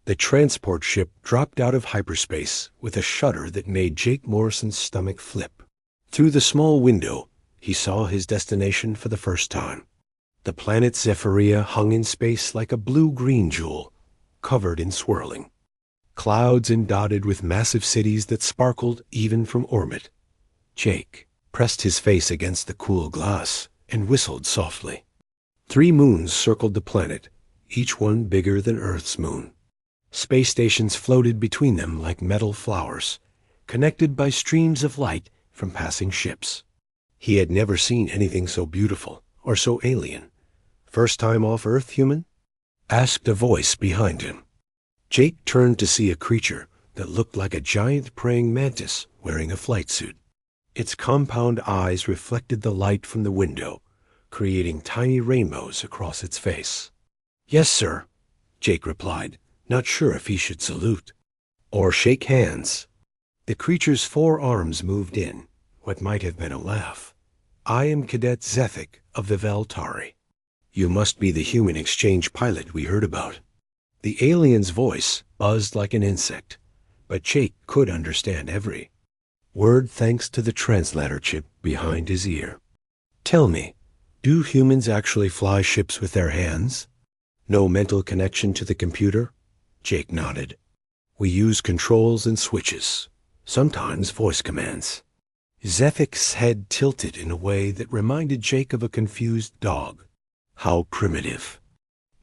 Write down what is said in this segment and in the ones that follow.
The transport ship dropped out of hyperspace with a shudder that made Jake Morrison's stomach flip. Through the small window, he saw his destination for the first time. The planet Zephyria hung in space like a blue-green jewel, covered in swirling clouds and dotted with massive cities that sparkled even from orbit. Jake pressed his face against the cool glass and whistled softly. 3 moons circled the planet, each one bigger than Earth's moon. Space stations floated between them like metal flowers, connected by streams of light from passing ships. He had never seen anything so beautiful or so alien. "First time off Earth, human?" asked a voice behind him. Jake turned to see a creature that looked like a giant praying mantis wearing a flight suit. Its compound eyes reflected the light from the window, creating tiny rainbows across its face. "Yes, sir," Jake replied, not sure if he should salute or shake hands. The creature's 4 arms moved in, what might have been a laugh. "I am Cadet Zethic of the Veltari. You must be the human exchange pilot we heard about." The alien's voice buzzed like an insect, but Jake could understand every word thanks to the translator chip behind his ear. "Tell me, do humans actually fly ships with their hands? No mental connection to the computer?" Jake nodded. "We use controls and switches, sometimes voice commands." Zethic's head tilted in a way that reminded Jake of a confused dog. "How primitive.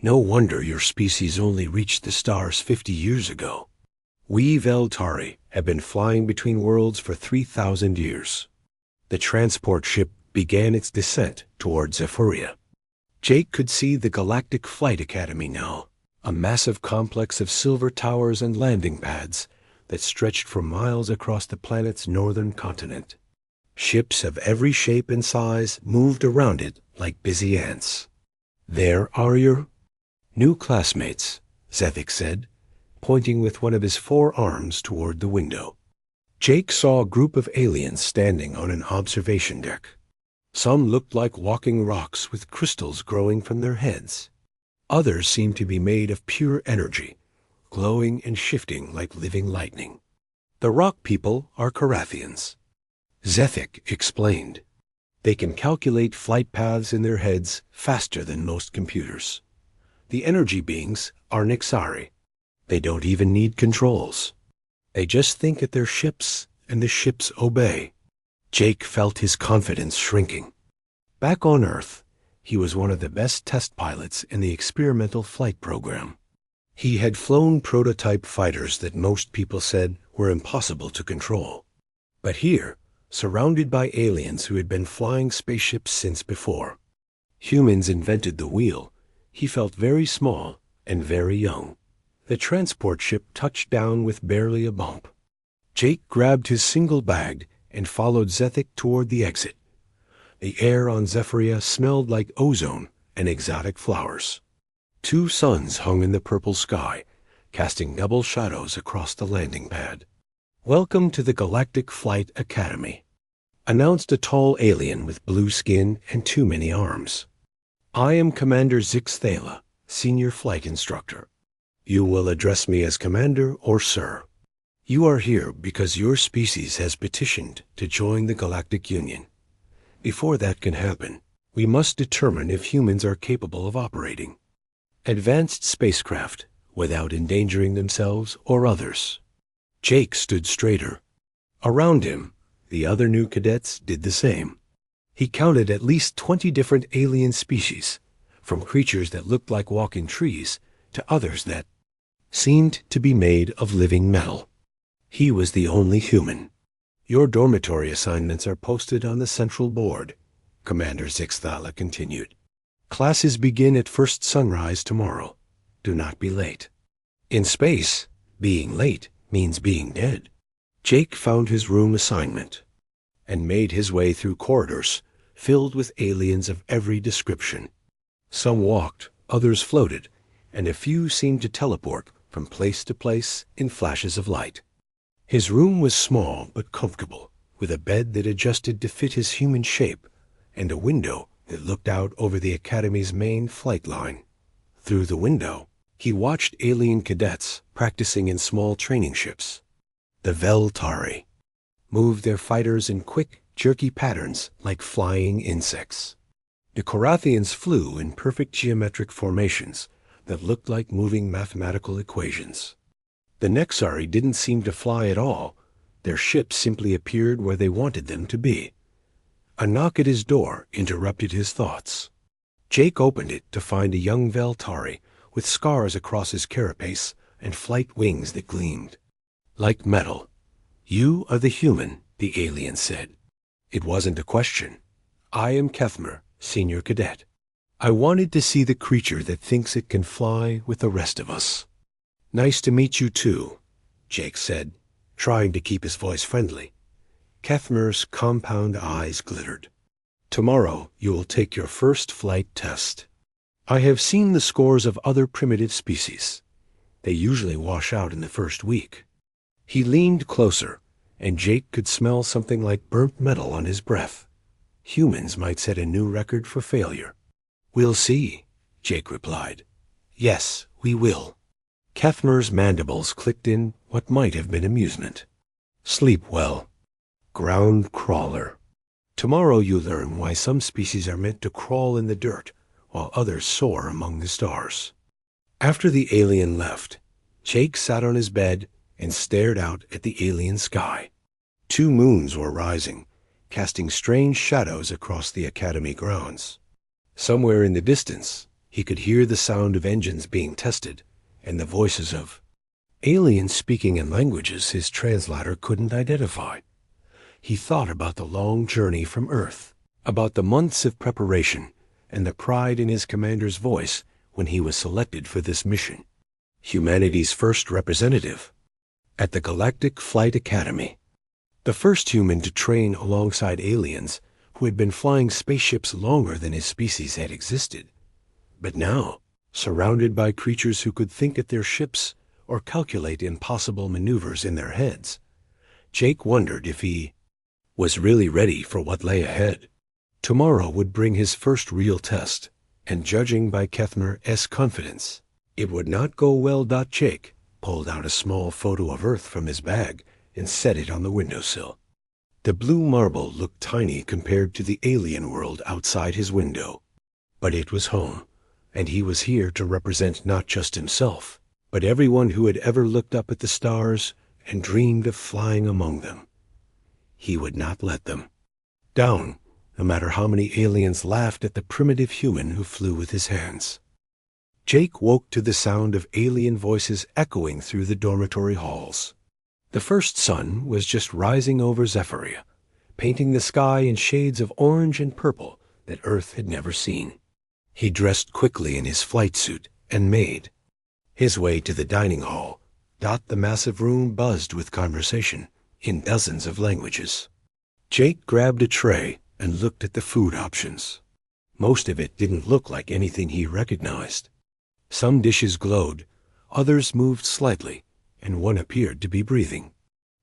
No wonder your species only reached the stars 50 years ago. We Veltari have been flying between worlds for 3,000 years." The transport ship began its descent toward Zephyria. Jake could see the Galactic Flight Academy now, a massive complex of silver towers and landing pads that stretched for miles across the planet's northern continent. Ships of every shape and size moved around it like busy ants. "There are your new classmates," Zethic said, pointing with one of his 4 arms toward the window. Jake saw a group of aliens standing on an observation deck. Some looked like walking rocks with crystals growing from their heads. Others seemed to be made of pure energy, glowing and shifting like living lightning. "The rock people are Carathians," Zethic explained. "They can calculate flight paths in their heads faster than most computers. The energy beings are Nixari. They don't even need controls. They just think at their ships, and the ships obey." Jake felt his confidence shrinking. Back on Earth, he was one of the best test pilots in the experimental flight program. He had flown prototype fighters that most people said were impossible to control. But here, surrounded by aliens who had been flying spaceships since before humans invented the wheel, he felt very small and very young. The transport ship touched down with barely a bump. Jake grabbed his single bag and followed Zethic toward the exit. The air on Zephyria smelled like ozone and exotic flowers. 2 suns hung in the purple sky, casting double shadows across the landing pad. "Welcome to the Galactic Flight Academy," announced a tall alien with blue skin and too many arms. "I am Commander Zix Thala, Senior Flight Instructor. You will address me as Commander or Sir. You are here because your species has petitioned to join the Galactic Union. Before that can happen, we must determine if humans are capable of operating advanced spacecraft without endangering themselves or others." Jake stood straighter. Around him, the other new cadets did the same. He counted at least 20 different alien species, from creatures that looked like walking trees to others that seemed to be made of living metal. He was the only human. "Your dormitory assignments are posted on the central board," Commander Zix Thala continued. "Classes begin at first sunrise tomorrow. Do not be late. In space, being late means being dead." Jake found his room assignment and made his way through corridors filled with aliens of every description. Some walked, others floated, and a few seemed to teleport from place to place in flashes of light. His room was small but comfortable, with a bed that adjusted to fit his human shape and a window that looked out over the Academy's main flight line. Through the window, He watched alien cadets practicing in small training ships. The Veltari moved their fighters in quick, jerky patterns like flying insects. The Korathians flew in perfect geometric formations that looked like moving mathematical equations. The Nexari didn't seem to fly at all. Their ships simply appeared where they wanted them to be. A knock at his door interrupted his thoughts. Jake opened it to find a young Veltari with scars across his carapace and flight wings that gleamed like metal. "You are the human," the alien said. It wasn't a question. "I am Kethmer, senior cadet. I wanted to see the creature that thinks it can fly with the rest of us." "Nice to meet you too," Jake said, trying to keep his voice friendly. Kethmer's compound eyes glittered. "Tomorrow you will take your first flight test. I have seen the scores of other primitive species. They usually wash out in the first week." He leaned closer, and Jake could smell something like burnt metal on his breath. Humans might set a new record for failure. "We'll see," Jake replied. "Yes, we will." Kethmer's mandibles clicked in what might have been amusement. "Sleep well. Ground crawler. Tomorrow you learn why some species are meant to crawl in the dirt while others soar among the stars." After the alien left, Jake sat on his bed and stared out at the alien sky. 2 moons were rising, casting strange shadows across the academy grounds. Somewhere in the distance, he could hear the sound of engines being tested and the voices of aliens speaking in languages his translator couldn't identify. He thought about the long journey from Earth, about the months of preparation, and the pride in his commander's voice when he was selected for this mission. Humanity's first representative at the Galactic Flight Academy. The first human to train alongside aliens who had been flying spaceships longer than his species had existed. But now, surrounded by creatures who could think at their ships or calculate impossible maneuvers in their heads, Jake wondered if he was really ready for what lay ahead. Tomorrow would bring his first real test, and judging by Kethmer's confidence, it would not go well. Jake pulled out a small photo of Earth from his bag and set it on the windowsill. The blue marble looked tiny compared to the alien world outside his window. But it was home, and he was here to represent not just himself, but everyone who had ever looked up at the stars and dreamed of flying among them. He would not let them down, no matter how many aliens laughed at the primitive human who flew with his hands. Jake woke to the sound of alien voices echoing through the dormitory halls. The first sun was just rising over Zephyria, painting the sky in shades of orange and purple that Earth had never seen. He dressed quickly in his flight suit and made his way to the dining hall. The massive room buzzed with conversation in dozens of languages. Jake grabbed a tray and looked at the food options. Most of it didn't look like anything he recognized. Some dishes glowed, others moved slightly, and one appeared to be breathing.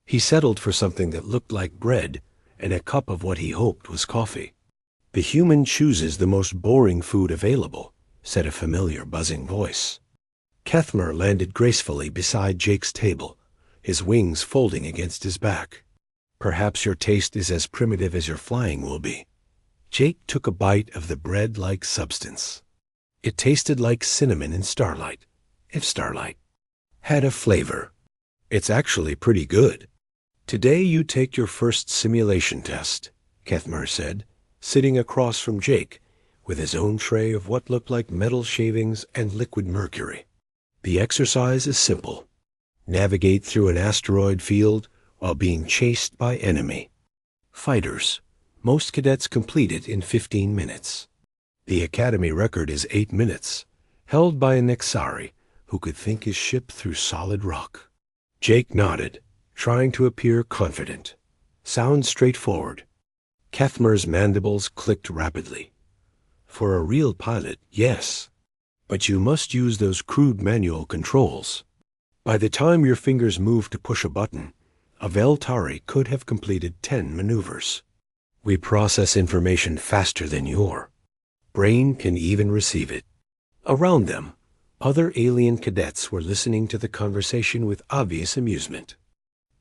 He settled for something that looked like bread and a cup of what he hoped was coffee. "The human chooses the most boring food available," said a familiar buzzing voice. Kethmer landed gracefully beside Jake's table, his wings folding against his back. "Perhaps your taste is as primitive as your flying will be." Jake took a bite of the bread-like substance. It tasted like cinnamon and starlight, if starlight had a flavor. "It's actually pretty good. Today you take your first simulation test," Kethmer said, sitting across from Jake with his own tray of what looked like metal shavings and liquid mercury. "The exercise is simple. Navigate through an asteroid field while being chased by enemy fighters. Most cadets complete it in 15 minutes. The Academy record is 8 minutes, held by a Nexari who could think his ship through solid rock." Jake nodded, trying to appear confident. "Sounds straightforward." Kethmer's mandibles clicked rapidly. "For a real pilot, yes. But you must use those crude manual controls. By the time your fingers move to push a button, a Veltari could have completed 10 maneuvers. We process information faster than your brain can even receive it. Around them, Other alien cadets were listening to the conversation with obvious amusement.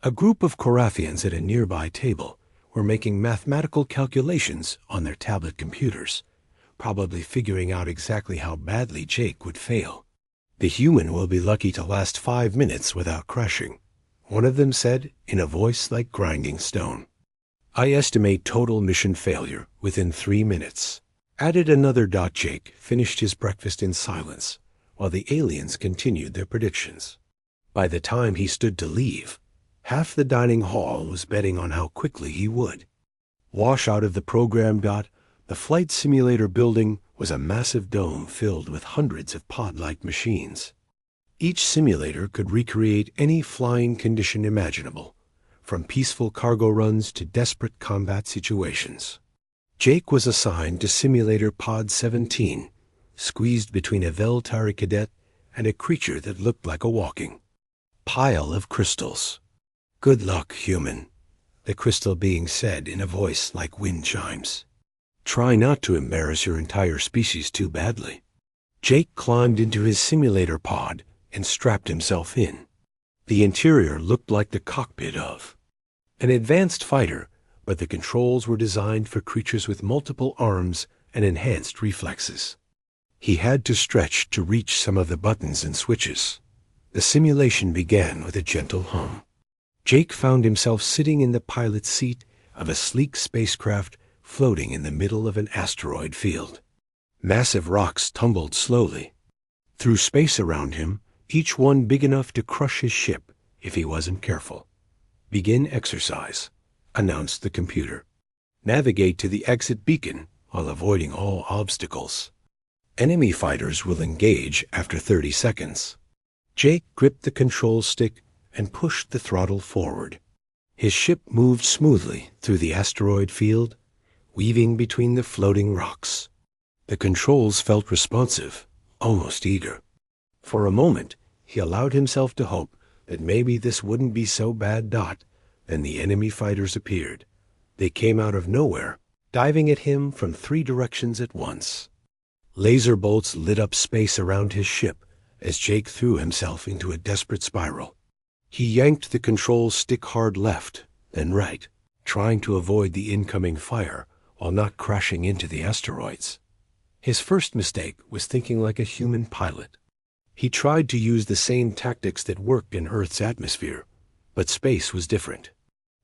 A group of Korathians at a nearby table were making mathematical calculations on their tablet computers, probably figuring out exactly how badly Jake would fail. "The human will be lucky to last 5 minutes without crashing," one of them said in a voice like grinding stone. "I estimate total mission failure within 3 minutes. Added another. Jake finished his breakfast in silence, while the aliens continued their predictions. By the time he stood to leave, half the dining hall was betting on how quickly he would. Wash out of the program. The flight simulator building was a massive dome filled with hundreds of pod-like machines. Each simulator could recreate any flying condition imaginable, from peaceful cargo runs to desperate combat situations. Jake was assigned to Simulator Pod 17, squeezed between a Veltari cadet and a creature that looked like a walking pile of crystals. "Good luck, human," the crystal being said in a voice like wind chimes. "Try not to embarrass your entire species too badly." Jake climbed into his simulator pod and strapped himself in. The interior looked like the cockpit of an advanced fighter, but the controls were designed for creatures with multiple arms and enhanced reflexes. He had to stretch to reach some of the buttons and switches. The simulation began with a gentle hum. Jake found himself sitting in the pilot's seat of a sleek spacecraft floating in the middle of an asteroid field. Massive rocks tumbled slowly through space around him, each one big enough to crush his ship if he wasn't careful. "Begin exercise," announced the computer. "Navigate to the exit beacon while avoiding all obstacles. Enemy fighters will engage after 30 seconds. Jake gripped the control stick and pushed the throttle forward. His ship moved smoothly through the asteroid field, weaving between the floating rocks. The controls felt responsive, almost eager. For a moment, he allowed himself to hope that maybe this wouldn't be so bad. Then the enemy fighters appeared. They came out of nowhere, diving at him from 3 directions at once. Laser bolts lit up space around his ship as Jake threw himself into a desperate spiral. He yanked the control stick hard left, then right, trying to avoid the incoming fire while not crashing into the asteroids. His first mistake was thinking like a human pilot. He tried to use the same tactics that worked in Earth's atmosphere, but space was different.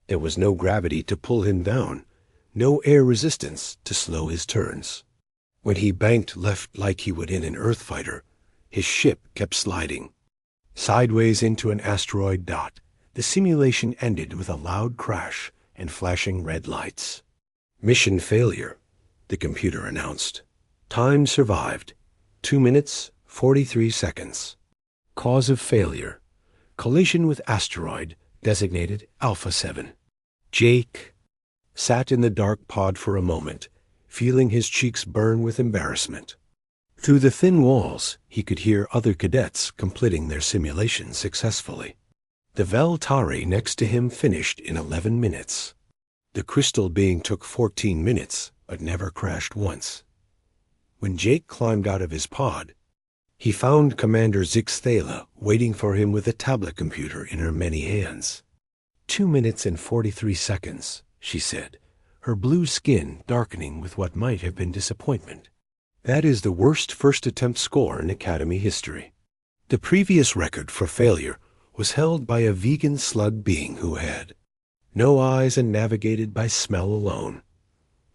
There was no gravity to pull him down, no air resistance to slow his turns. When he banked left like he would in an Earth fighter, his ship kept sliding sideways into an asteroid. The simulation ended with a loud crash and flashing red lights. "Mission failure," the computer announced. "Time survived, 2 minutes, 43 seconds. Cause of failure, collision with asteroid designated Alpha 7. Jake sat in the dark pod for a moment, feeling his cheeks burn with embarrassment. Through the thin walls, he could hear other cadets completing their simulations successfully. The Veltari next to him finished in 11 minutes. The crystal being took 14 minutes, but never crashed once. When Jake climbed out of his pod, he found Commander Zixthala waiting for him with a tablet computer in her many hands. 2 minutes and 43 seconds, she said, her blue skin darkening with what might have been disappointment. "That is the worst first attempt score in Academy history." The previous record for failure was held by a vegan slug being who had no eyes and navigated by smell alone.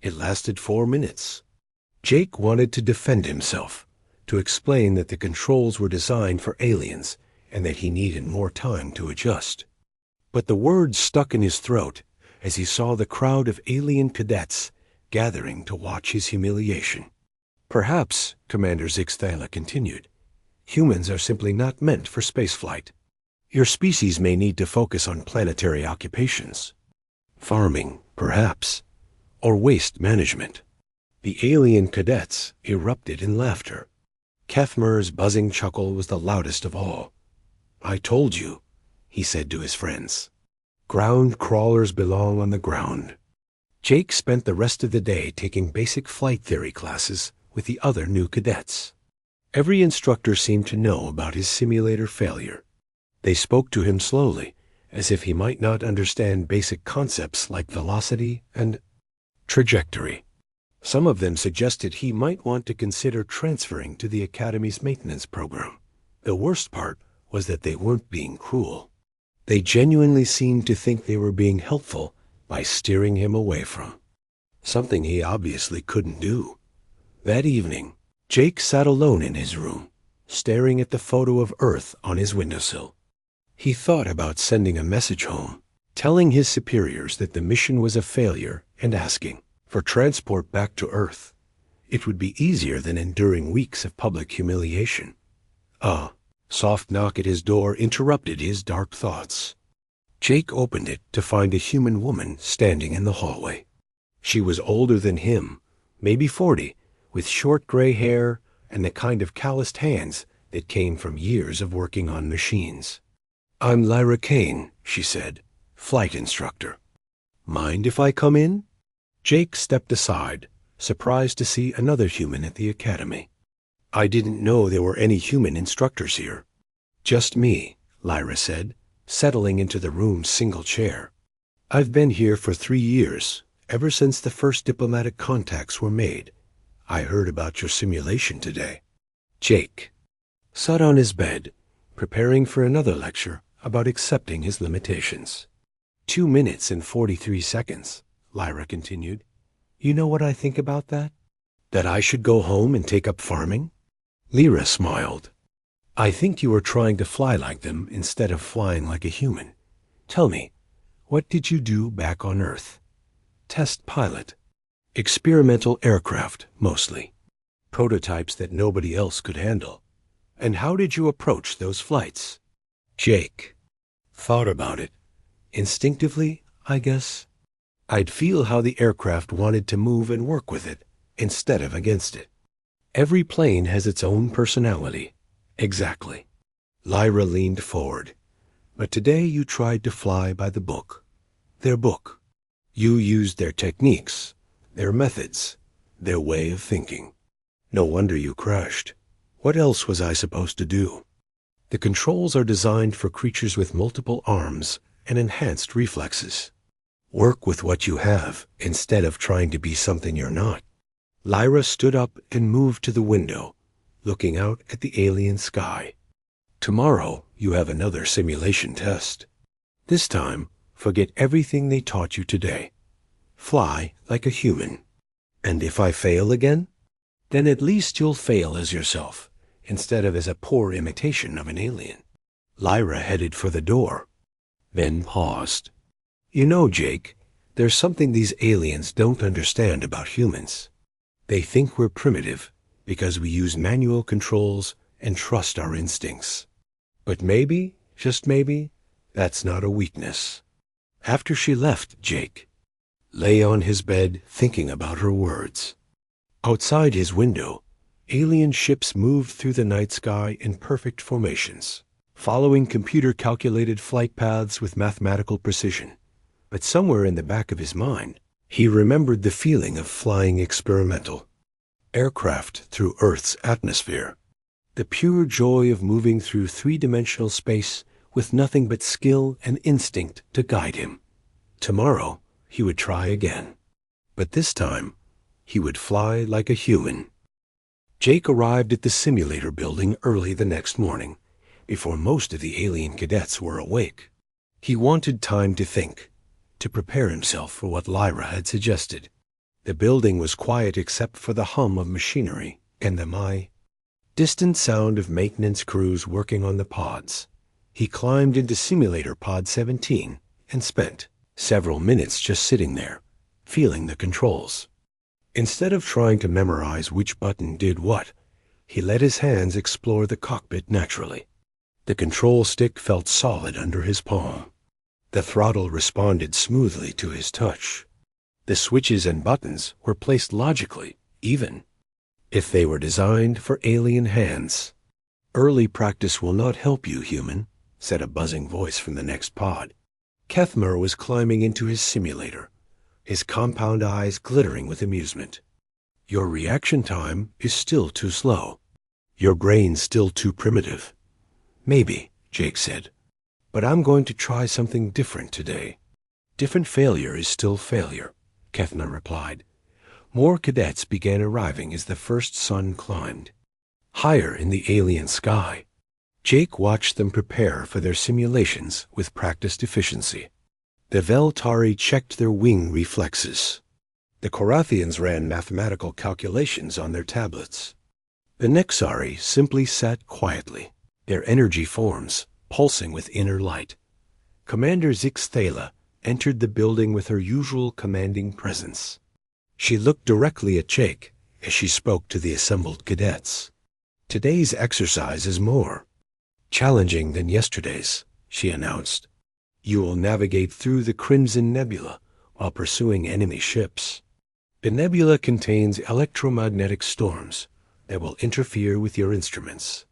It lasted 4 minutes. Jake wanted to defend himself, to explain that the controls were designed for aliens and that he needed more time to adjust. But the words stuck in his throat as he saw the crowd of alien cadets gathering to watch his humiliation. "Perhaps," Commander Zixthala continued, "humans are simply not meant for spaceflight. Your species may need to focus on planetary occupations. Farming, perhaps, or waste management." The alien cadets erupted in laughter. Kethmer's buzzing chuckle was the loudest of all. "I told you," he said to his friends. "Ground crawlers belong on the ground." Jake spent the rest of the day taking basic flight theory classes with the other new cadets. Every instructor seemed to know about his simulator failure. They spoke to him slowly, as if he might not understand basic concepts like velocity and trajectory. Some of them suggested he might want to consider transferring to the Academy's maintenance program. The worst part was that they weren't being cruel. They genuinely seemed to think they were being helpful by steering him away from something he obviously couldn't do. That evening, Jake sat alone in his room, staring at the photo of Earth on his windowsill. He thought about sending a message home, telling his superiors that the mission was a failure and asking for transport back to Earth. It would be easier than enduring weeks of public humiliation. A soft knock at his door interrupted his dark thoughts. Jake opened it to find a human woman standing in the hallway. She was older than him, maybe 40, with short gray hair and the kind of calloused hands that came from years of working on machines. "I'm Lyra Kane," she said, "flight instructor. Mind if I come in?" Jake stepped aside, surprised to see another human at the academy. "I didn't know there were any human instructors here." "Just me," Lyra said, settling into the room's single chair. "I've been here for 3 years, ever since the first diplomatic contacts were made. I heard about your simulation today." Jake sat on his bed, preparing for another lecture about accepting his limitations. 2 minutes and 43 seconds, Lyra continued. "You know what I think about that? That I should go home and take up farming?" Lyra smiled. "I think you are trying to fly like them instead of flying like a human. Tell me, what did you do back on Earth?" "Test pilot. Experimental aircraft, mostly. Prototypes that nobody else could handle." "And how did you approach those flights?" Jake thought about it. "Instinctively, I guess. I'd feel how the aircraft wanted to move and work with it, instead of against it. Every plane has its own personality." "Exactly." Lyra leaned forward. "But today you tried to fly by the book. Their book. You used their techniques, their methods, their way of thinking. No wonder you crashed. What else was I supposed to do?" "The controls are designed for creatures with multiple arms and enhanced reflexes. Work with what you have instead of trying to be something you're not." Lyra stood up and moved to the window, looking out at the alien sky. "Tomorrow you have another simulation test. This time, forget everything they taught you today. Fly like a human. And if I fail again, then at least you'll fail as yourself, instead of as a poor imitation of an alien." Lyra headed for the door, then paused. "You know, Jake, there's something these aliens don't understand about humans. They think we're primitive because we use manual controls and trust our instincts. But maybe, just maybe, that's not a weakness." After she left, Jake lay on his bed thinking about her words. Outside his window, alien ships moved through the night sky in perfect formations, following computer-calculated flight paths with mathematical precision. But somewhere in the back of his mind, he remembered the feeling of flying experimental aircraft through Earth's atmosphere. The pure joy of moving through three-dimensional space with nothing but skill and instinct to guide him. Tomorrow, he would try again. But this time, he would fly like a human. Jake arrived at the simulator building early the next morning, before most of the alien cadets were awake. He wanted time to think, to prepare himself for what Lyra had suggested. The building was quiet except for the hum of machinery and the distant sound of maintenance crews working on the pods. He climbed into Simulator Pod 17 and spent several minutes just sitting there, feeling the controls. Instead of trying to memorize which button did what, he let his hands explore the cockpit naturally. The control stick felt solid under his palm. The throttle responded smoothly to his touch. The switches and buttons were placed logically, even if they were designed for alien hands. "Early practice will not help you, human," said a buzzing voice from the next pod. Kethmer was climbing into his simulator, his compound eyes glittering with amusement. "Your reaction time is still too slow. Your brain's still too primitive. Maybe, Jake said. But I'm going to try something different today. Different failure is still failure, Kethna replied. More cadets began arriving as the first sun climbed. Higher in the alien sky, Jake watched them prepare for their simulations with practiced efficiency. The Veltari checked their wing reflexes. The Korathians ran mathematical calculations on their tablets. The Nexari simply sat quietly, their energy forms pulsing with inner light. Commander Zixthala entered the building with her usual commanding presence. She looked directly at Jake as she spoke to the assembled cadets. Today's exercise is more challenging than yesterday's, she announced. You will navigate through the Crimson Nebula while pursuing enemy ships. The nebula contains electromagnetic storms that will interfere with your instruments.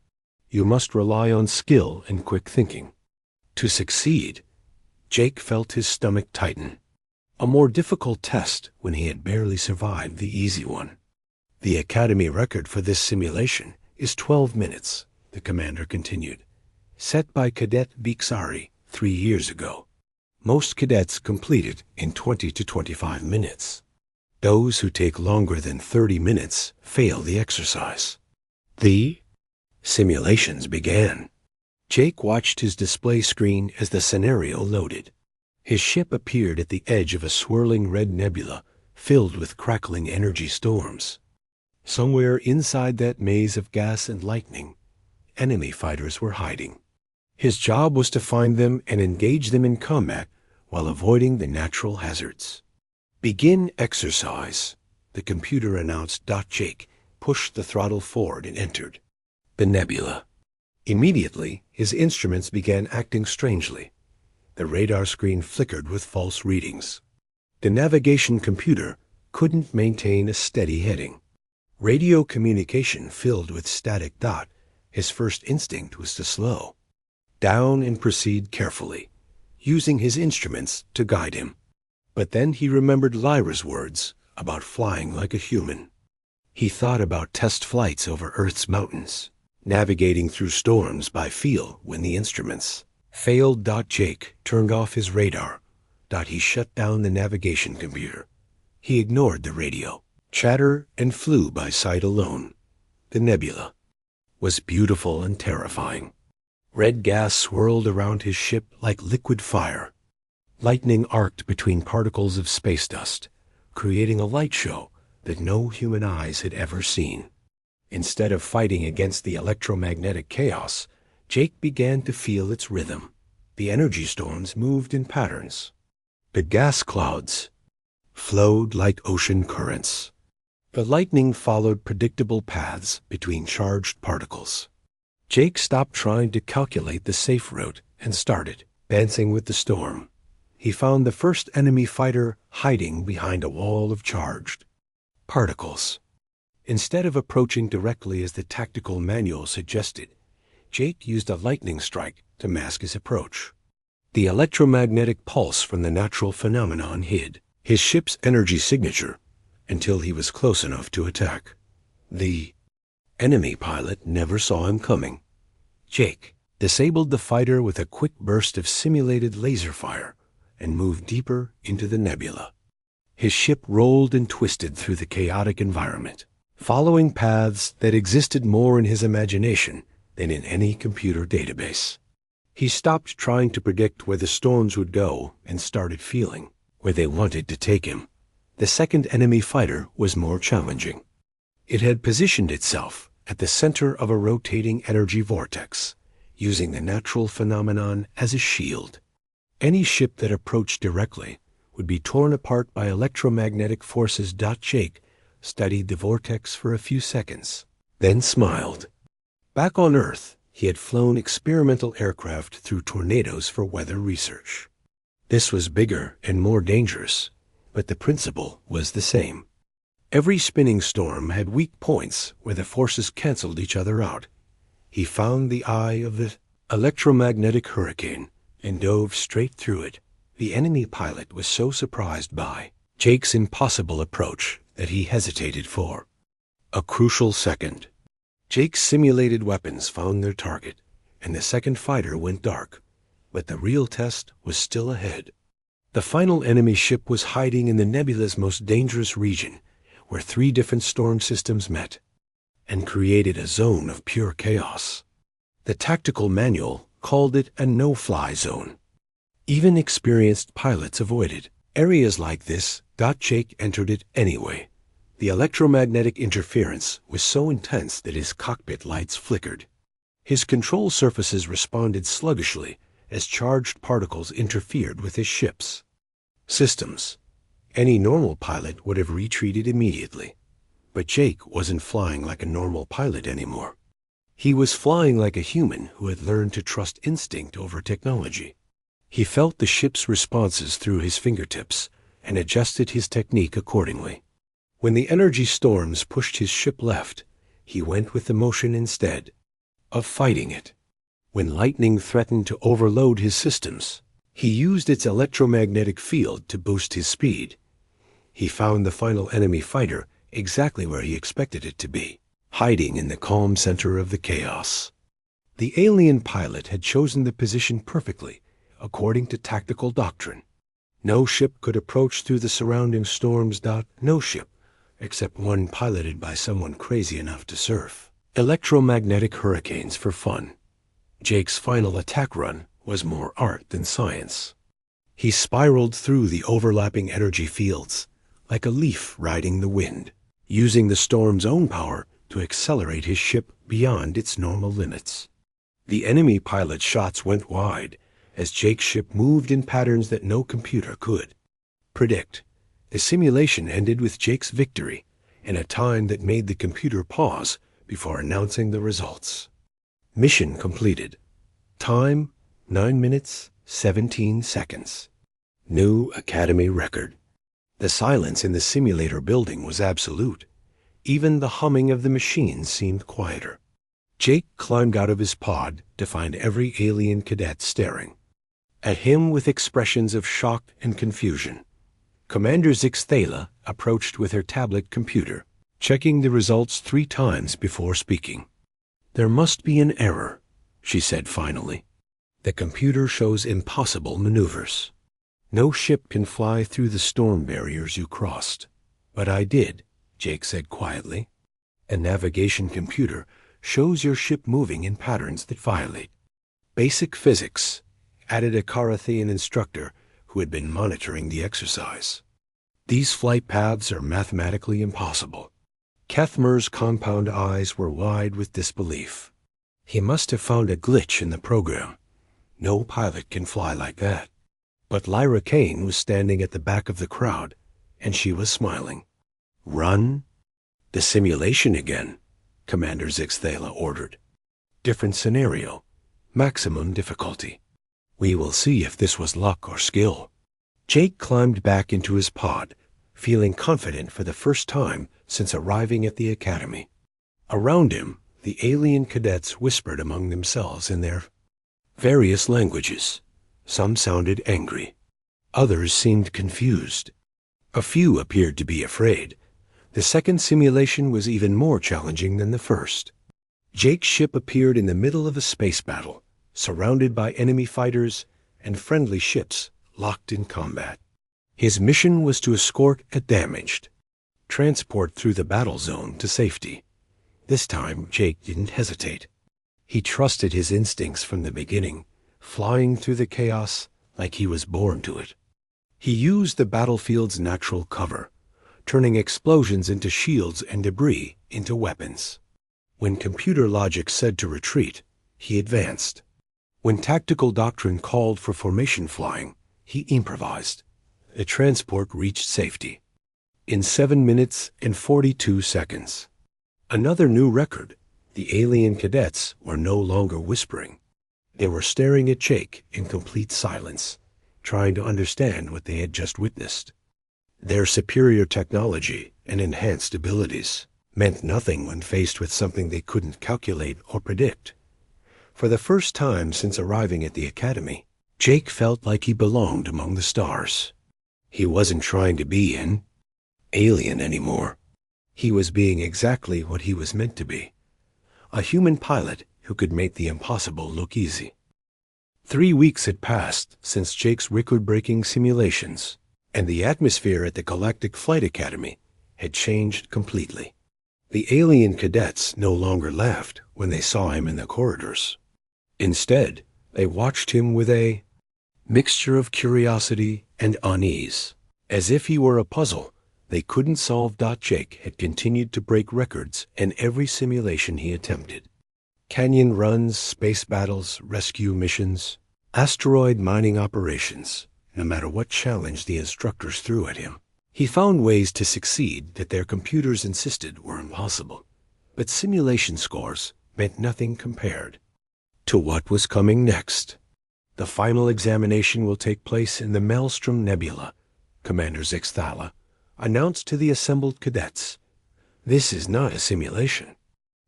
You must rely on skill and quick thinking. To succeed, Jake felt his stomach tighten. A more difficult test when he had barely survived the easy one. The Academy record for this simulation is 12 minutes, the commander continued, set by Cadet Bixari 3 years ago. Most cadets complete it in 20 to 25 minutes. Those who take longer than 30 minutes fail the exercise. The simulations began. Jake watched his display screen as the scenario loaded. His ship appeared at the edge of a swirling red nebula filled with crackling energy storms. Somewhere inside that maze of gas and lightning, enemy fighters were hiding. His job was to find them and engage them in combat while avoiding the natural hazards. Begin exercise, the computer announced. Jake pushed the throttle forward and entered the nebula. Immediately, his instruments began acting strangely. The radar screen flickered with false readings. The navigation computer couldn't maintain a steady heading. Radio communication filled with static. His first instinct was to slow down and proceed carefully, using his instruments to guide him. But then he remembered Lyra's words about flying like a human. He thought about test flights over Earth's mountains, navigating through storms by feel when the instruments failed. Jake turned off his radar. He shut down the navigation computer. He ignored the radio chatter and flew by sight alone. The nebula was beautiful and terrifying. Red gas swirled around his ship like liquid fire. Lightning arced between particles of space dust, creating a light show that no human eyes had ever seen. Instead of fighting against the electromagnetic chaos, Jake began to feel its rhythm. The energy storms moved in patterns. The gas clouds flowed like ocean currents. The lightning followed predictable paths between charged particles. Jake stopped trying to calculate the safe route and started dancing with the storm. He found the first enemy fighter hiding behind a wall of charged particles. Instead of approaching directly as the tactical manual suggested, Jake used a lightning strike to mask his approach. The electromagnetic pulse from the natural phenomenon hid his ship's energy signature until he was close enough to attack. The enemy pilot never saw him coming. Jake disabled the fighter with a quick burst of simulated laser fire and moved deeper into the nebula. His ship rolled and twisted through the chaotic environment, following paths that existed more in his imagination than in any computer database. He stopped trying to predict where the storms would go and started feeling where they wanted to take him. The second enemy fighter was more challenging. It had positioned itself at the center of a rotating energy vortex, using the natural phenomenon as a shield. Any ship that approached directly would be torn apart by electromagnetic forces. Jake studied the vortex for a few seconds, then smiled. Back on Earth, he had flown experimental aircraft through tornadoes for weather research. This was bigger and more dangerous, but the principle was the same. Every spinning storm had weak points where the forces canceled each other out. He found the eye of the electromagnetic hurricane and dove straight through it. The enemy pilot was so surprised by Jake's impossible approach that he hesitated for a crucial second. Jake's simulated weapons found their target, and the second fighter went dark, but the real test was still ahead. The final enemy ship was hiding in the nebula's most dangerous region, where 3 different storm systems met and created a zone of pure chaos. The tactical manual called it a no-fly zone. Even experienced pilots avoided areas like this. Jake entered it anyway. The electromagnetic interference was so intense that his cockpit lights flickered. His control surfaces responded sluggishly as charged particles interfered with his ship's systems. Any normal pilot would have retreated immediately. But Jake wasn't flying like a normal pilot anymore. He was flying like a human who had learned to trust instinct over technology. He felt the ship's responses through his fingertips and adjusted his technique accordingly. When the energy storms pushed his ship left, he went with the motion instead of fighting it. When lightning threatened to overload his systems, he used its electromagnetic field to boost his speed. He found the final enemy fighter exactly where he expected it to be, hiding in the calm center of the chaos. The alien pilot had chosen the position perfectly, according to tactical doctrine. No ship could approach through the surrounding storms. No ship, except one piloted by someone crazy enough to surf electromagnetic hurricanes for fun. Jake's final attack run was more art than science. He spiraled through the overlapping energy fields, like a leaf riding the wind, using the storm's own power to accelerate his ship beyond its normal limits. The enemy pilot's shots went wide as Jake's ship moved in patterns that no computer could predict. The simulation ended with Jake's victory in a time that made the computer pause before announcing the results. Mission completed. Time, 9 minutes, 17 seconds. New Academy record. The silence in the simulator building was absolute. Even the humming of the machines seemed quieter. Jake climbed out of his pod to find every alien cadet staring at him with expressions of shock and confusion. Commander Zixthala approached with her tablet computer, checking the results 3 times before speaking. "There must be an error," she said finally. "The computer shows impossible maneuvers. No ship can fly through the storm barriers you crossed." "But I did," Jake said quietly. "A navigation computer shows your ship moving in patterns that violate basic physics," added a Carathian instructor who had been monitoring the exercise. "These flight paths are mathematically impossible." Kethmer's compound eyes were wide with disbelief. He must have found a glitch in the program. No pilot can fly like that. But Lyra Kane was standing at the back of the crowd, and she was smiling. "Run the simulation again," Commander Zixthala ordered. "Different scenario, maximum difficulty. We will see if this was luck or skill." Jake climbed back into his pod, feeling confident for the first time since arriving at the academy. Around him, the alien cadets whispered among themselves in their various languages. Some sounded angry. Others seemed confused. A few appeared to be afraid. The second simulation was even more challenging than the first. Jake's ship appeared in the middle of a space battle, surrounded by enemy fighters and friendly ships locked in combat. His mission was to escort a damaged transport through the battle zone to safety. This time, Jake didn't hesitate. He trusted his instincts from the beginning, flying through the chaos like he was born to it. He used the battlefield's natural cover, turning explosions into shields and debris into weapons. When computer logic said to retreat, he advanced. When tactical doctrine called for formation flying, he improvised. The transport reached safety in 7 minutes and 42 seconds. Another new record. The alien cadets were no longer whispering. They were staring at Jake in complete silence, trying to understand what they had just witnessed. Their superior technology and enhanced abilities meant nothing when faced with something they couldn't calculate or predict. For the first time since arriving at the academy, Jake felt like he belonged among the stars. He wasn't trying to be an alien anymore. He was being exactly what he was meant to be, a human pilot who could make the impossible look easy. 3 weeks had passed since Jake's record-breaking simulations, and the atmosphere at the Galactic Flight Academy had changed completely. The alien cadets no longer laughed when they saw him in the corridors. Instead, they watched him with a mixture of curiosity and unease. As if he were a puzzle they couldn't solve. Jake had continued to break records in every simulation he attempted. Canyon runs, space battles, rescue missions, asteroid mining operations. No matter what challenge the instructors threw at him, he found ways to succeed that their computers insisted were impossible. But simulation scores meant nothing compared to what was coming next. The final examination will take place in the Maelstrom Nebula, Commander Zixthala announced to the assembled cadets. This is not a simulation.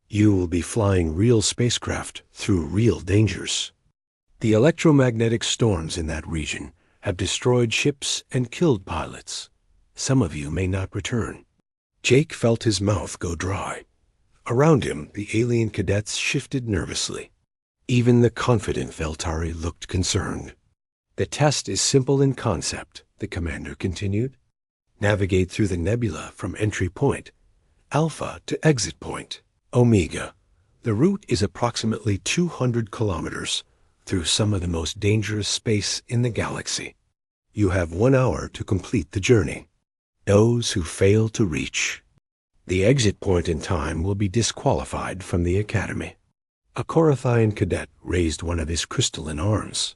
You will be flying real spacecraft through real dangers. The electromagnetic storms in that region have destroyed ships and killed pilots. Some of you may not return. Jake felt his mouth go dry. Around him, the alien cadets shifted nervously. Even the confident Veltari looked concerned. The test is simple in concept, the commander continued. Navigate through the nebula from entry point, Alpha, to exit point, Omega. The route is approximately 200 kilometers through some of the most dangerous space in the galaxy. You have 1 hour to complete the journey. Those who fail to reach the exit point in time will be disqualified from the Academy. A Korathian cadet raised one of his crystalline arms.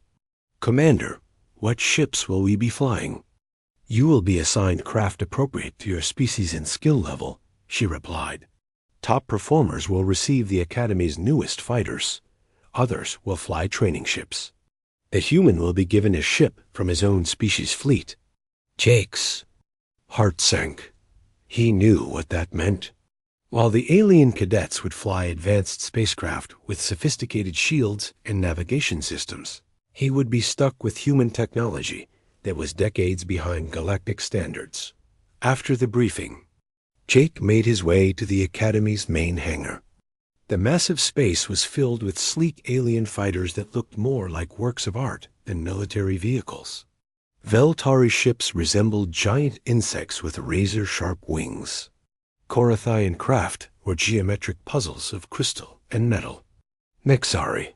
Commander, what ships will we be flying? You will be assigned craft appropriate to your species and skill level, she replied. Top performers will receive the Academy's newest fighters. Others will fly training ships. A human will be given a ship from his own species' fleet. Jake's heart sank. He knew what that meant. While the alien cadets would fly advanced spacecraft with sophisticated shields and navigation systems, he would be stuck with human technology that was decades behind galactic standards. After the briefing, Jake made his way to the Academy's main hangar. The massive space was filled with sleek alien fighters that looked more like works of art than military vehicles. Veltari ships resembled giant insects with razor-sharp wings. Korathian craft were geometric puzzles of crystal and metal. Mexari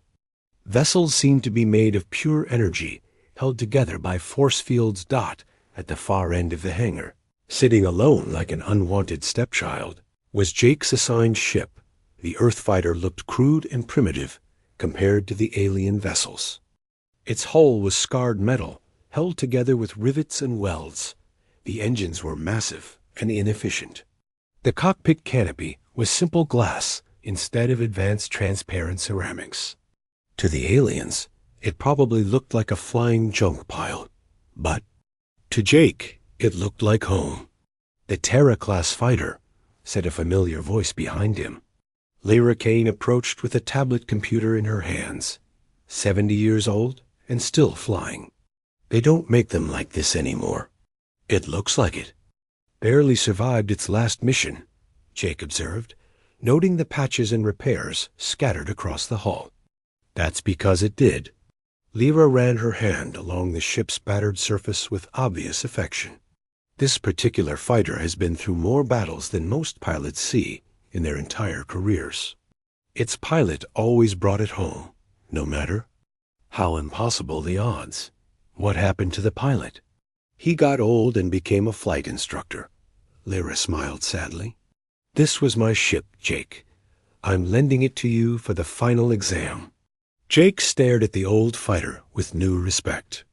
vessels seemed to be made of pure energy, held together by force fields. At the far end of the hangar, sitting alone like an unwanted stepchild, was Jake's assigned ship. The Earth fighter looked crude and primitive compared to the alien vessels. Its hull was scarred metal, held together with rivets and welds. The engines were massive and inefficient. The cockpit canopy was simple glass instead of advanced transparent ceramics. To the aliens, it probably looked like a flying junk pile, but to Jake, it looked like home. The Terra-class fighter, said a familiar voice behind him. Lyra Kane approached with a tablet computer in her hands. 70 years old and still flying. They don't make them like this anymore. It looks like it. Barely survived its last mission, Jake observed, noting the patches and repairs scattered across the hull. That's because it did. Lyra ran her hand along the ship's battered surface with obvious affection. This particular fighter has been through more battles than most pilots see in their entire careers. Its pilot always brought it home, no matter how impossible the odds. What happened to the pilot? He got old and became a flight instructor. Lyra smiled sadly. This was my ship, Jake. I'm lending it to you for the final exam. Jake stared at the old fighter with new respect.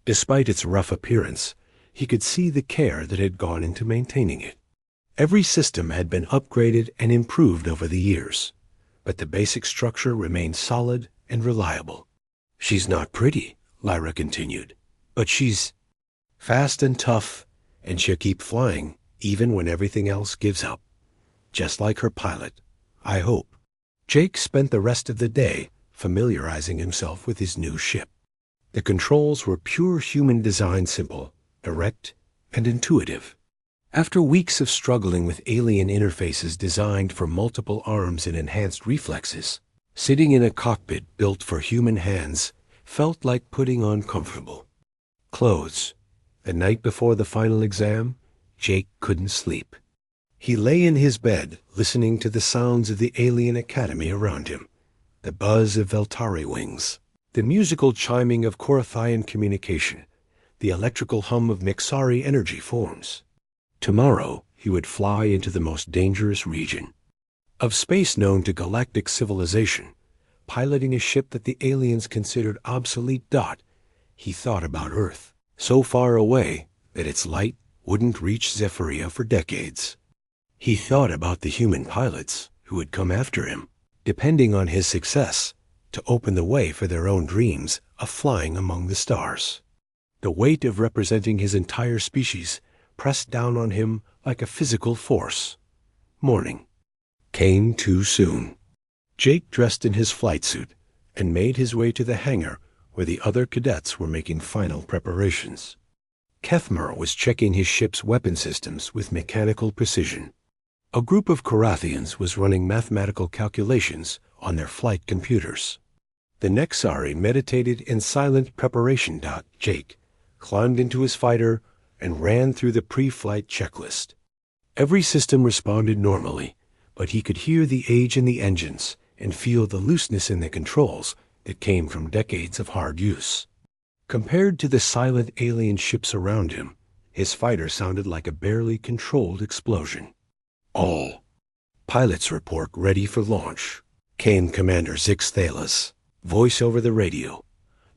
Despite its rough appearance, he could see the care that had gone into maintaining it. Every system had been upgraded and improved over the years, but the basic structure remained solid and reliable. She's not pretty, Lyra continued, but she's fast and tough, and she'll keep flying even when everything else gives up. Just like her pilot, I hope. Jake spent the rest of the day familiarizing himself with his new ship. The controls were pure human design, simple, direct, and intuitive. After weeks of struggling with alien interfaces designed for multiple arms and enhanced reflexes, sitting in a cockpit built for human hands felt like putting on comfortable clothes. The night before the final exam, Jake couldn't sleep. He lay in his bed, listening to the sounds of the alien academy around him, the buzz of Veltari wings, the musical chiming of Korathian communication, the electrical hum of Mixari energy forms. Tomorrow, he would fly into the most dangerous region of space known to galactic civilization, piloting a ship that the aliens considered obsolete. He thought about Earth, so far away that its light wouldn't reach Zephyria for decades. He thought about the human pilots who would come after him, depending on his success, to open the way for their own dreams of flying among the stars. The weight of representing his entire species pressed down on him like a physical force. Morning came too soon. Jake dressed in his flight suit and made his way to the hangar where the other cadets were making final preparations. Kethmer was checking his ship's weapon systems with mechanical precision. A group of Korathians was running mathematical calculations on their flight computers. The Nexari meditated in silent preparation. Jake climbed into his fighter and ran through the pre-flight checklist. Every system responded normally, but he could hear the age in the engines and feel the looseness in the controls that came from decades of hard use. Compared to the silent alien ships around him, his fighter sounded like a barely controlled explosion. All pilots report ready for launch, came Commander Zix Thalas, voice over the radio.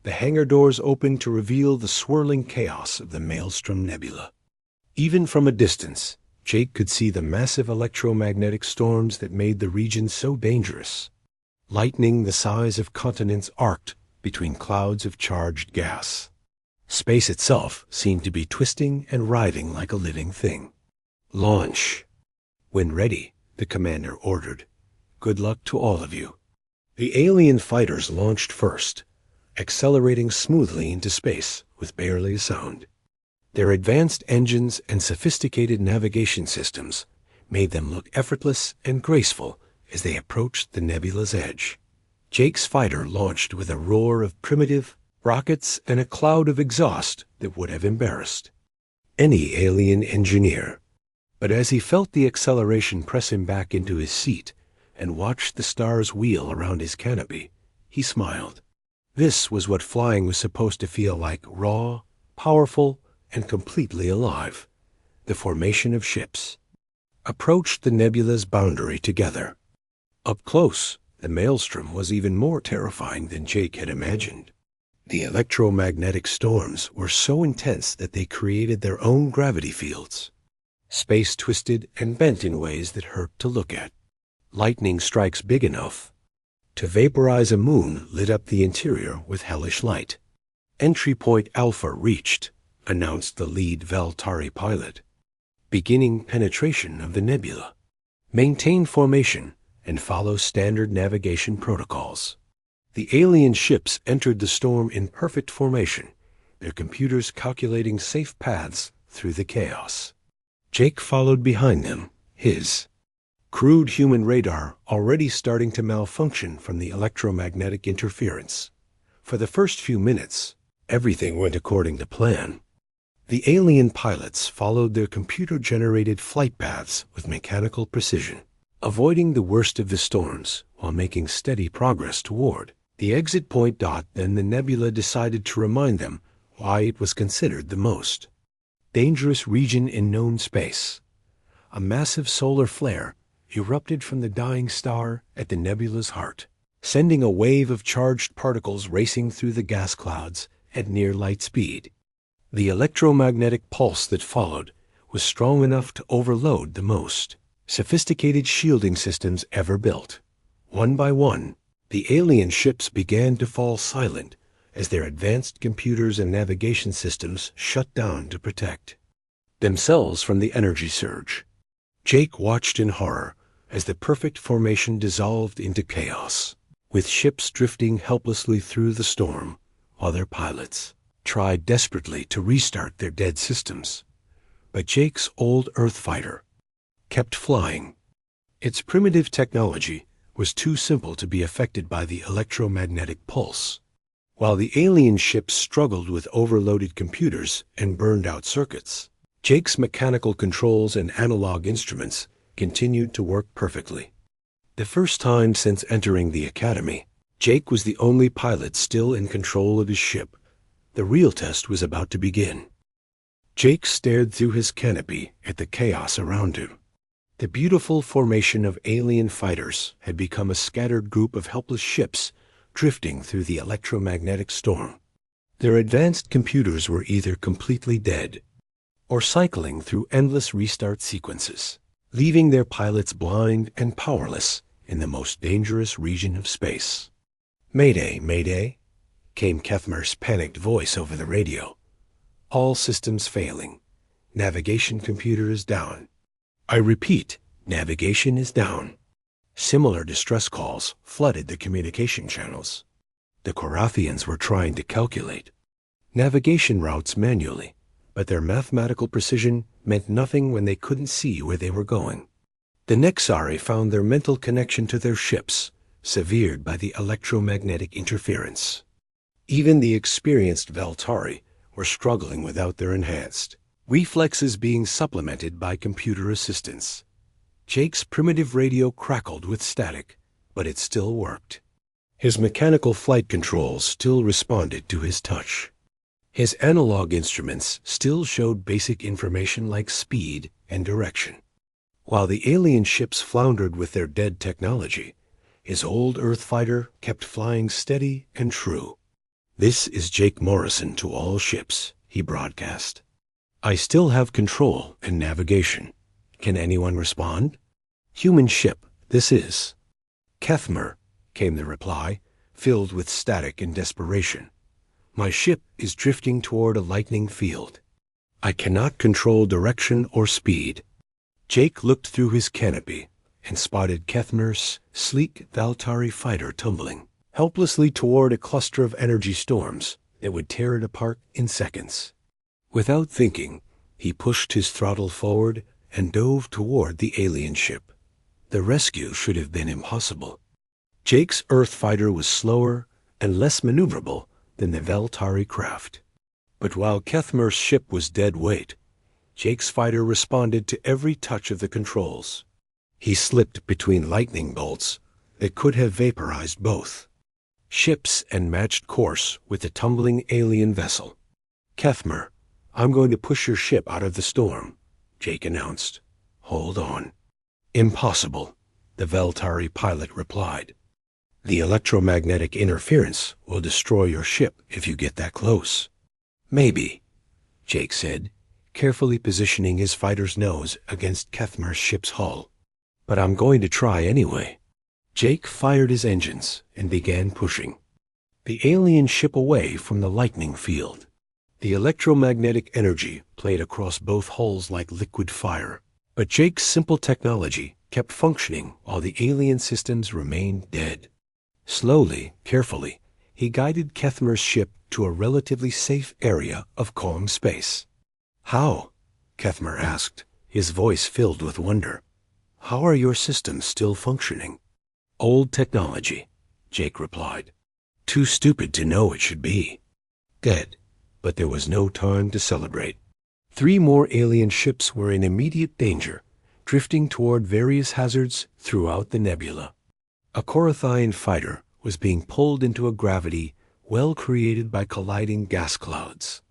The hangar doors opened to reveal the swirling chaos of the Maelstrom Nebula. Even from a distance, Jake could see the massive electromagnetic storms that made the region so dangerous. Lightning the size of continents arced between clouds of charged gas. Space itself seemed to be twisting and writhing like a living thing. Launch. When ready, the commander ordered. Good luck to all of you. The alien fighters launched first, accelerating smoothly into space with barely a sound. Their advanced engines and sophisticated navigation systems made them look effortless and graceful as they approached the nebula's edge. Jake's fighter launched with a roar of primitive rockets and a cloud of exhaust that would have embarrassed any alien engineer. But as he felt the acceleration press him back into his seat and watched the stars wheel around his canopy, he smiled. This was what flying was supposed to feel like: raw, powerful, and completely alive. The formation of ships approached the nebula's boundary together. Up close, the Maelstrom was even more terrifying than Jake had imagined. The electromagnetic storms were so intense that they created their own gravity fields. Space twisted and bent in ways that hurt to look at. Lightning strikes big enough to vaporize a moon lit up the interior with hellish light. Entry point Alpha reached, announced the lead Veltari pilot. Beginning penetration of the nebula. Maintain formation and follow standard navigation protocols. The alien ships entered the storm in perfect formation, their computers calculating safe paths through the chaos. Jake followed behind them, his crude human radar already starting to malfunction from the electromagnetic interference. For the first few minutes, everything went according to plan. The alien pilots followed their computer-generated flight paths with mechanical precision, avoiding the worst of the storms while making steady progress toward the exit point. Then the nebula decided to remind them why it was considered the most dangerous region in known space. A massive solar flare erupted from the dying star at the nebula's heart, sending a wave of charged particles racing through the gas clouds at near light speed. The electromagnetic pulse that followed was strong enough to overload the most sophisticated shielding systems ever built. One by one, the alien ships began to fall silent as their advanced computers and navigation systems shut down to protect themselves from the energy surge. Jake watched in horror as the perfect formation dissolved into chaos, with ships drifting helplessly through the storm while their pilots tried desperately to restart their dead systems. But Jake's old Earth fighter kept flying. Its primitive technology was too simple to be affected by the electromagnetic pulse. While the alien ships struggled with overloaded computers and burned-out circuits, Jake's mechanical controls and analog instruments continued to work perfectly. The first time since entering the academy, Jake was the only pilot still in control of his ship. The real test was about to begin. Jake stared through his canopy at the chaos around him. The beautiful formation of alien fighters had become a scattered group of helpless ships drifting through the electromagnetic storm. Their advanced computers were either completely dead or cycling through endless restart sequences, leaving their pilots blind and powerless in the most dangerous region of space. "Mayday, Mayday," came Kethmer's panicked voice over the radio. "All systems failing. Navigation computer is down. I repeat, navigation is down." Similar distress calls flooded the communication channels. The Korathians were trying to calculate navigation routes manually, but their mathematical precision meant nothing when they couldn't see where they were going. The Nexari found their mental connection to their ships severed by the electromagnetic interference. Even the experienced Veltari were struggling without their enhanced reflexes being supplemented by computer assistance. Jake's primitive radio crackled with static, but it still worked. His mechanical flight controls still responded to his touch. His analog instruments still showed basic information like speed and direction. While the alien ships floundered with their dead technology, his old Earth fighter kept flying steady and true. "This is Jake Morrison to all ships," he broadcast. "I still have control and navigation. Can anyone respond?" "Human ship, this is." "Kethmer," came the reply, filled with static and desperation. "My ship is drifting toward a lightning field. I cannot control direction or speed." Jake looked through his canopy and spotted Kethmer's sleek Valtari fighter tumbling helplessly toward a cluster of energy storms that would tear it apart in seconds. Without thinking, he pushed his throttle forward and dove toward the alien ship. The rescue should have been impossible. Jake's Earth fighter was slower and less maneuverable than the Veltari craft. But while Kethmer's ship was dead weight, Jake's fighter responded to every touch of the controls. He slipped between lightning bolts that could have vaporized both ships and matched course with the tumbling alien vessel. "Kethmer, I'm going to push your ship out of the storm," Jake announced. "Hold on." "Impossible," the Veltari pilot replied. "The electromagnetic interference will destroy your ship if you get that close." "Maybe," Jake said, carefully positioning his fighter's nose against Kethmer's ship's hull. "But I'm going to try anyway." Jake fired his engines and began pushing the alien ship away from the lightning field. The electromagnetic energy played across both hulls like liquid fire, but Jake's simple technology kept functioning while the alien systems remained dead. Slowly, carefully, he guided Kethmer's ship to a relatively safe area of calm space. "How?" Kethmer asked, his voice filled with wonder. "How are your systems still functioning?" "Old technology," Jake replied. "Too stupid to know it should be." Dead. But there was no time to celebrate. 3 more alien ships were in immediate danger, drifting toward various hazards throughout the nebula. A Korathian fighter was being pulled into a gravity well created by colliding gas clouds.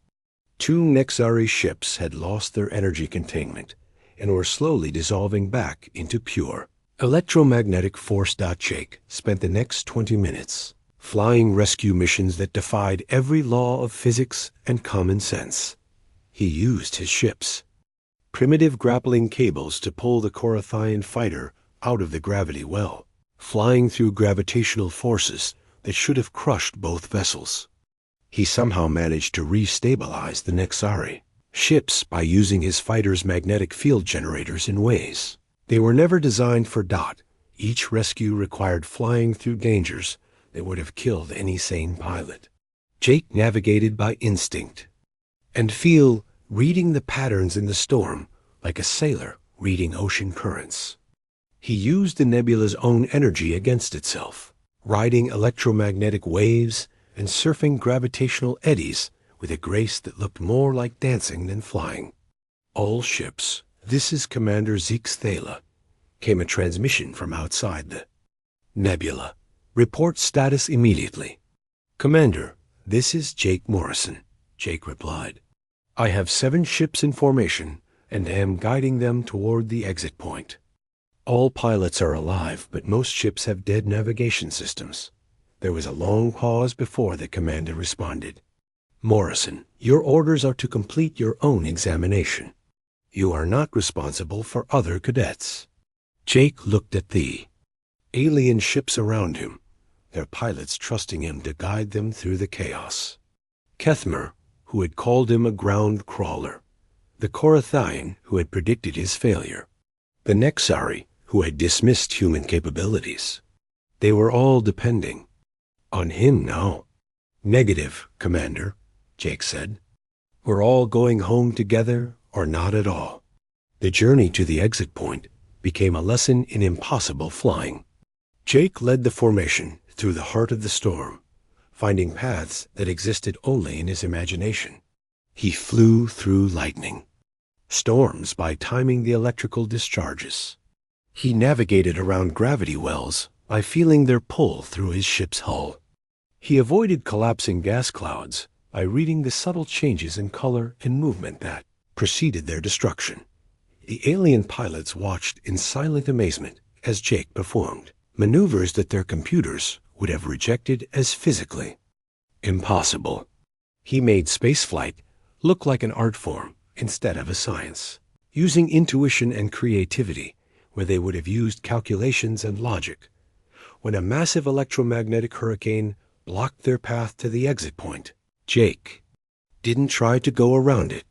2 Nexari ships had lost their energy containment and were slowly dissolving back into pure electromagnetic force. Jake spent the next 20 minutes flying rescue missions that defied every law of physics and common sense. He used his ship's primitive grappling cables to pull the Korathian fighter out of the gravity well, flying through gravitational forces that should have crushed both vessels. He somehow managed to re-stabilize the Nexari ships by using his fighter's magnetic field generators in ways they were never designed for. Each rescue required flying through dangers that would have killed any sane pilot. Jake navigated by instinct and feel reading the patterns in the storm like a sailor reading ocean currents. He used the nebula's own energy against itself, riding electromagnetic waves and surfing gravitational eddies with a grace that looked more like dancing than flying. All ships, this is Commander Zeke's Thala, came a transmission from outside the nebula. Report status immediately. Commander, this is Jake Morrison, Jake replied. I have 7 ships in formation and am guiding them toward the exit point. All pilots are alive, but most ships have dead navigation systems. There was a long pause before the commander responded. Morrison, your orders are to complete your own examination. You are not responsible for other cadets. Jake looked at the alien ships around him, their pilots trusting him to guide them through the chaos. Kethmer, who had called him a ground crawler, the Korathian, who had predicted his failure, the Nexari, who had dismissed human capabilities. They were all depending on him now. Negative, Commander, Jake said. We're all going home together or not at all. The journey to the exit point became a lesson in impossible flying. Jake led the formation through the heart of the storm, finding paths that existed only in his imagination. He flew through lightning, storms by timing the electrical discharges. He navigated around gravity wells by feeling their pull through his ship's hull. He avoided collapsing gas clouds by reading the subtle changes in color and movement that preceded their destruction. The alien pilots watched in silent amazement as Jake performed maneuvers that their computers would have rejected as physically impossible. He made spaceflight look like an art form instead of a science, using intuition and creativity where they would have used calculations and logic. When a massive electromagnetic hurricane blocked their path to the exit point, Jake didn't try to go around it.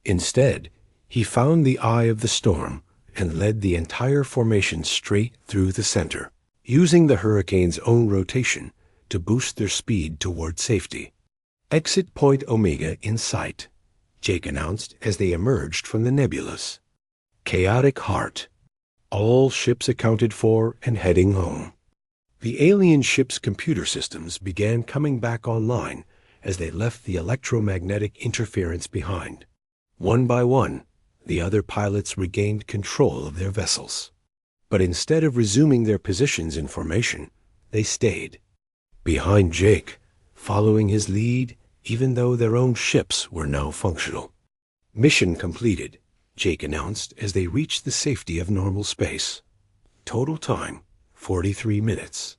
Instead, he found the eye of the storm and led the entire formation straight through the center, using the hurricane's own rotation to boost their speed toward safety. Exit Point Omega in sight, Jake announced as they emerged from the nebulas. Chaotic heart. All ships accounted for and heading home. The alien ship's computer systems began coming back online as they left the electromagnetic interference behind. One by one, the other pilots regained control of their vessels. But instead of resuming their positions in formation, they stayed behind Jake, following his lead even though their own ships were now functional. Mission completed, Jake announced as they reached the safety of normal space. Total time, 43 minutes.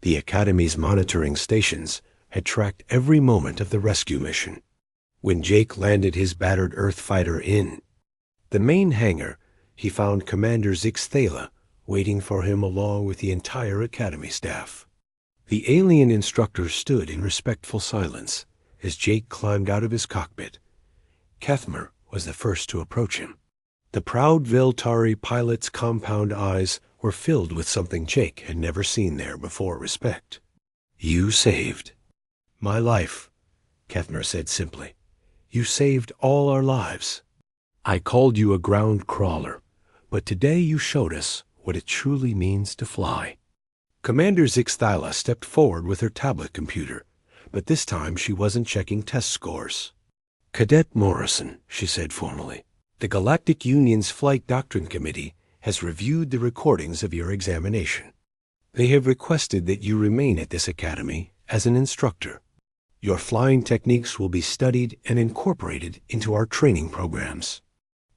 The Academy's monitoring stations had tracked every moment of the rescue mission. When Jake landed his battered Earth fighter in the main hangar, he found Commander Zeke's Thala waiting for him along with the entire Academy staff. The alien instructor stood in respectful silence as Jake climbed out of his cockpit. Kethmer was the first to approach him. The proud Veltari pilot's compound eyes were filled with something Jake had never seen there before. Respect. You saved my life, Kethmer said simply. You saved all our lives. I called you a ground crawler, but today you showed us what it truly means to fly. Commander Zeke's Thala stepped forward with her tablet computer, but this time she wasn't checking test scores. Cadet Morrison, she said formally, the Galactic Union's Flight Doctrine Committee has reviewed the recordings of your examination. They have requested that you remain at this academy as an instructor. Your flying techniques will be studied and incorporated into our training programs.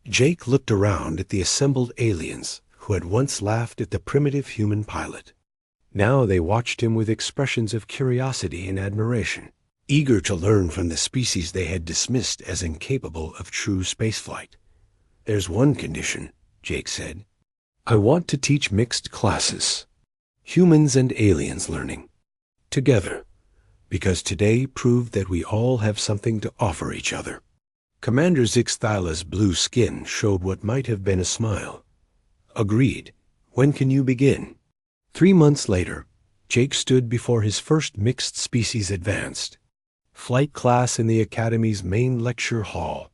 Jake looked around at the assembled aliens who had once laughed at the primitive human pilot. Now they watched him with expressions of curiosity and admiration, eager to learn from the species they had dismissed as incapable of true spaceflight. There's one condition, Jake said. I want to teach mixed classes, humans and aliens learning, together, because today proved that we all have something to offer each other. Commander Zeke's Thala's blue skin showed what might have been a smile. Agreed. When can you begin? 3 months later, Jake stood before his first mixed species advanced flight class in the Academy's main lecture hall.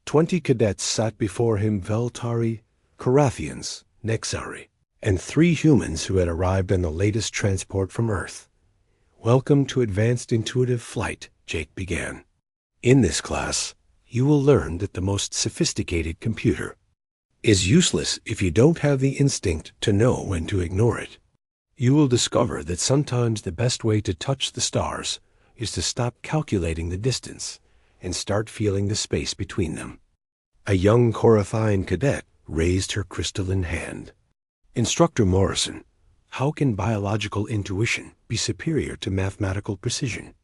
20 cadets sat before him, Veltari, Carathians, Nexari, and 3 humans who had arrived on the latest transport from Earth. "Welcome to Advanced Intuitive Flight," Jake began. "In this class, you will learn that the most sophisticated computer is useless if you don't have the instinct to know when to ignore it. You will discover that sometimes the best way to touch the stars is to stop calculating the distance and start feeling the space between them." A young Corathine cadet raised her crystalline hand. "Instructor Morrison, how can biological intuition be superior to mathematical precision?"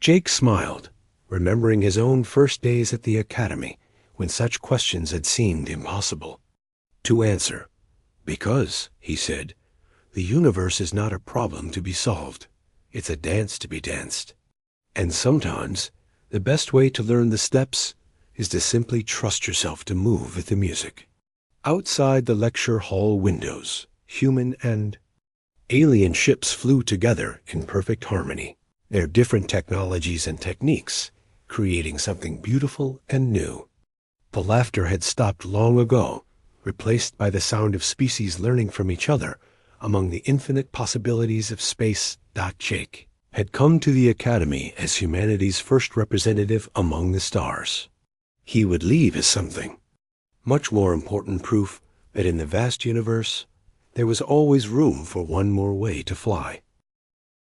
Jake smiled, remembering his own first days at the academy when such questions had seemed impossible to answer. "Because," he said, "the universe is not a problem to be solved. It's a dance to be danced. And sometimes the best way to learn the steps is to simply trust yourself to move with the music." Outside the lecture hall windows, human and alien ships flew together in perfect harmony, their different technologies and techniques creating something beautiful and new. The laughter had stopped long ago, replaced by the sound of species learning from each other among the infinite possibilities of space. Jake had come to the academy as humanity's first representative among the stars. He would leave as something much more important, proof that in the vast universe there was always room for one more way to fly.